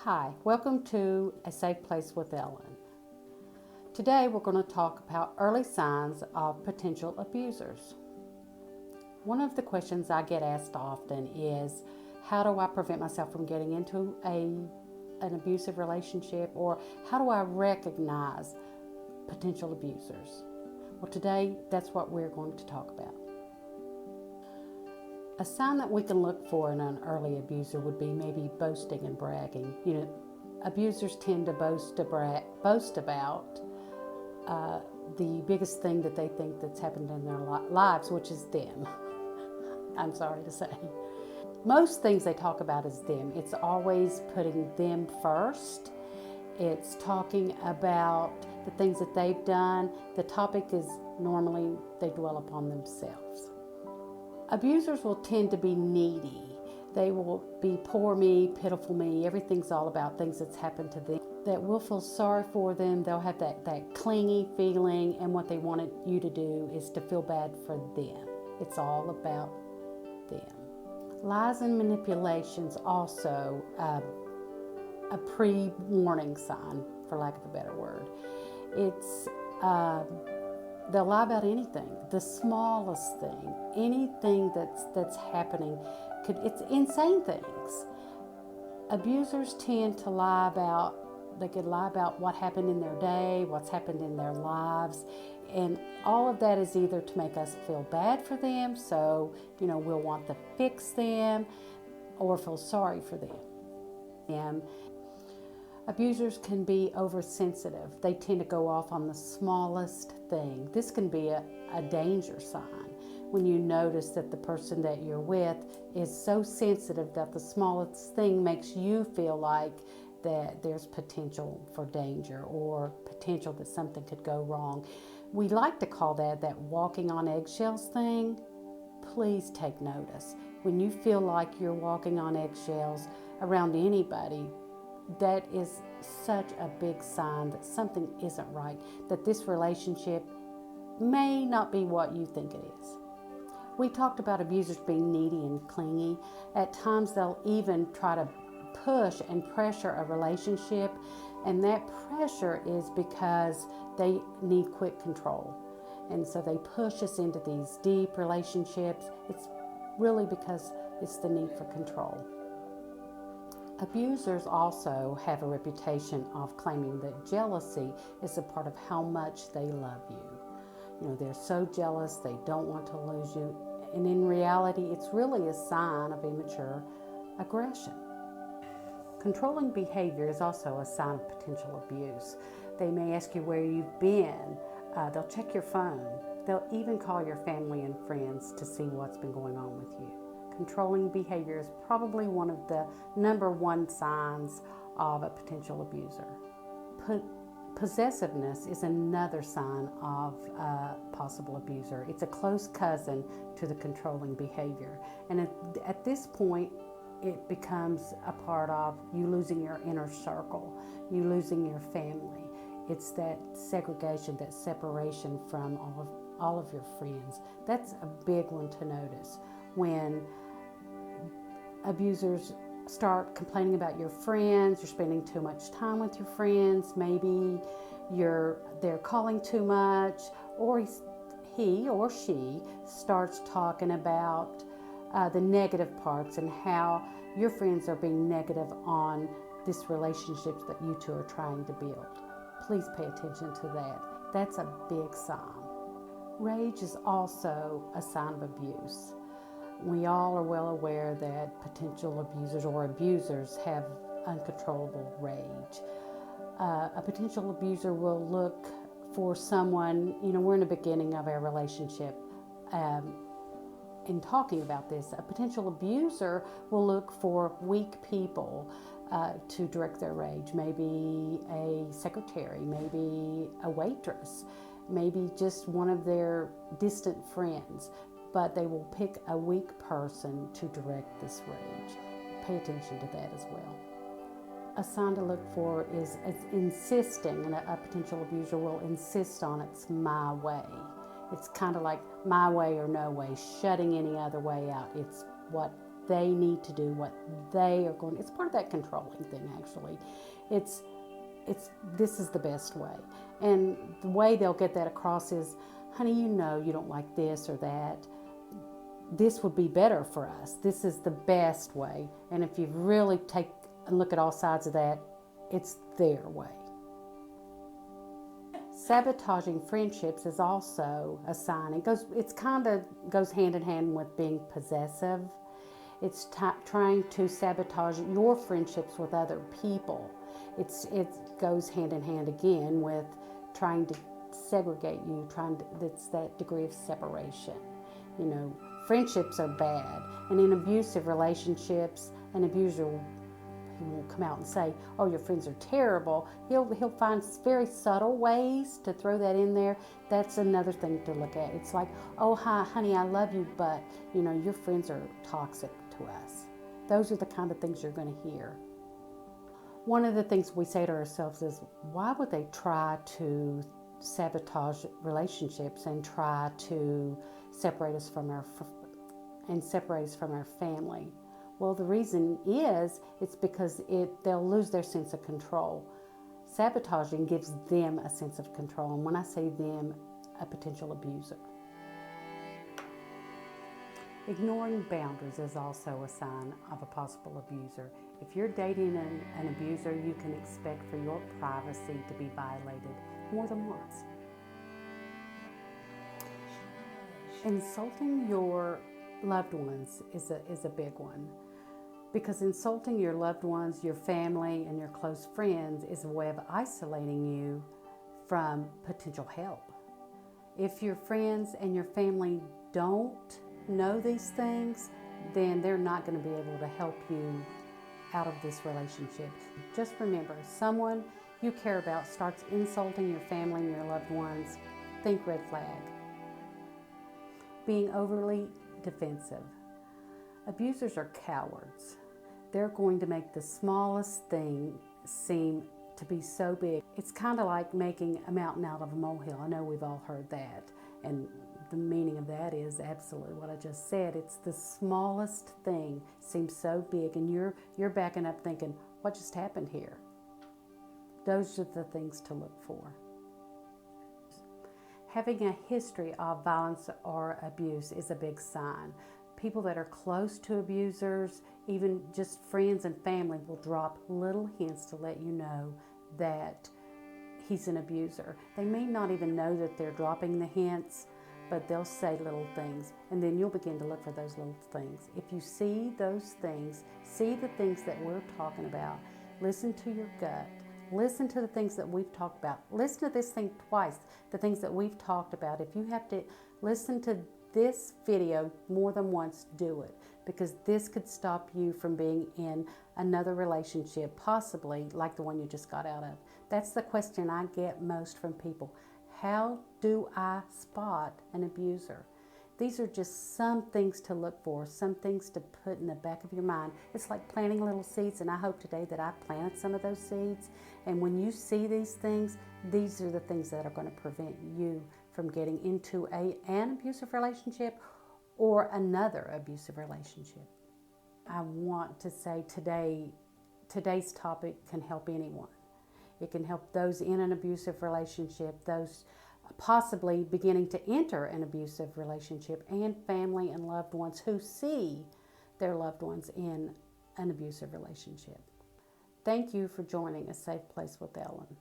Hi, welcome to A Safe Place with Ellen. Today we're going to talk about early signs of potential abusers. One of the questions I get asked often is, how do I prevent myself from getting into an abusive relationship, or how do I recognize potential abusers? Well, today that's what we're going to talk about. A sign that we can look for in an early abuser would be maybe boasting and bragging. Abusers tend to boast about the biggest thing that they think that's happened in their lives, which is them. I'm sorry to say. Most things they talk about is them. It's always putting them first. It's talking about the things that they've done. The topic is normally they dwell upon themselves. Abusers will tend to be needy. They will be poor me, pitiful me. Everything's all about things that's happened to them. That we'll feel sorry for them. They'll have that clingy feeling, and what they wanted you to do is to feel bad for them. It's all about them. Lies and manipulation's also a pre-warning sign, for lack of a better word. It's they'll lie about anything, the smallest thing, anything that's happening. It's insane things. Abusers tend to lie about. They could lie about what happened in their day, what's happened in their lives, and all of that is either to make us feel bad for them, so we'll want to fix them, or feel sorry for them. And abusers can be oversensitive. They tend to go off on the smallest thing. This can be a danger sign when you notice that the person that you're with is so sensitive that the smallest thing makes you feel like that there's potential for danger or potential that something could go wrong. We like to call that walking on eggshells thing. Please take notice. When you feel like you're walking on eggshells around anybody, that is such a big sign that something isn't right, that this relationship may not be what you think it is. We talked about abusers being needy and clingy. At times they'll even try to push and pressure a relationship, and that pressure is because they need quick control, and so they push us into these deep relationships. It's really because it's the need for control. Abusers also have a reputation of claiming that jealousy is a part of how much they love you. They're so jealous, they don't want to lose you, and in reality it's really a sign of immature aggression. Controlling behavior is also a sign of potential abuse. They may ask you where you've been. They'll check your phone. They'll even call your family and friends to see what's been going on with you. Controlling behavior is probably one of the number one signs of a potential abuser. Possessiveness is another sign of a possible abuser. It's a close cousin to the controlling behavior. And at this point, it becomes a part of you losing your inner circle, you losing your family. It's that segregation, that separation from all of your friends. That's a big one to notice. When abusers start complaining about your friends, you're spending too much time with your friends, maybe they're calling too much, or he or she starts talking about the negative parts and how your friends are being negative on this relationship that you two are trying to build. Please pay attention to that. That's a big sign. Rage is also a sign of abuse. We all are well aware that potential abusers or abusers have uncontrollable rage. A potential abuser will look for someone, we're in the beginning of our relationship. In talking about this, a potential abuser will look for weak people to direct their rage. Maybe a secretary, maybe a waitress, maybe just one of their distant friends, but they will pick a weak person to direct this rage. Pay attention to that as well. A sign to look for is insisting, and a potential abuser will insist on it's my way. It's kind of like my way or no way, shutting any other way out. It's what they need to do, what they are going. It's part of that controlling thing, actually. It's this is the best way. And the way they'll get that across is, honey, you know you don't like this or that. This would be better for us. This is the best way. And if you really take and look at all sides of that, it's their way. Sabotaging friendships is also a sign. It's kind of goes hand in hand with being possessive. It's trying to sabotage your friendships with other people. It goes hand in hand again with trying to segregate you. It's that degree of separation. You know, friendships are bad, and in abusive relationships, an abuser won't come out and say, "Oh, your friends are terrible." He'll find very subtle ways to throw that in there. That's another thing to look at. It's like, "Oh, hi, honey, I love you, but you know your friends are toxic to us." Those are the kind of things you're going to hear. One of the things we say to ourselves is, why would they try to sabotage relationships and try to separate us from our family? Well, the reason is it's because they'll lose their sense of control. Sabotaging gives them a sense of control, and when I say them, a potential abuser. Ignoring boundaries is also a sign of a possible abuser. If you're dating an abuser, you can expect for your privacy to be violated more than once. Insulting your loved ones is a big one, because insulting your loved ones, your family, and your close friends is a way of isolating you from potential help. If your friends and your family don't know these things, then they're not going to be able to help you out of this relationship. Just remember, someone you care about starts insulting your family and your loved ones, think red flag. Being overly defensive. Abusers are cowards. They're going to make the smallest thing seem to be so big. It's kind of like making a mountain out of a molehill. I know we've all heard that, and the meaning of that is absolutely what I just said. It's the smallest thing seems so big, and you're backing up thinking, what just happened here? Those are the things to look for. Having a history of violence or abuse is a big sign. People that are close to abusers, even just friends and family, will drop little hints to let you know that he's an abuser. They may not even know that they're dropping the hints, but they'll say little things, and then you'll begin to look for those little things. If you see those things, see the things that we're talking about, listen to your gut, listen to the things that we've talked about. Listen to this thing twice, the things that we've talked about. If you have to listen to this video more than once, do it, because this could stop you from being in another relationship, possibly like the one you just got out of. That's the question I get most from people. How do I spot an abuser? These are just some things to look for, some things to put in the back of your mind. It's like planting little seeds, and I hope today that I planted some of those seeds. And when you see these things, these are the things that are going to prevent you from getting into an abusive relationship or another abusive relationship. I want to say today's topic can help anyone. It can help those in an abusive relationship, those possibly beginning to enter an abusive relationship, and family and loved ones who see their loved ones in an abusive relationship. Thank you for joining A Safe Place with Ellen.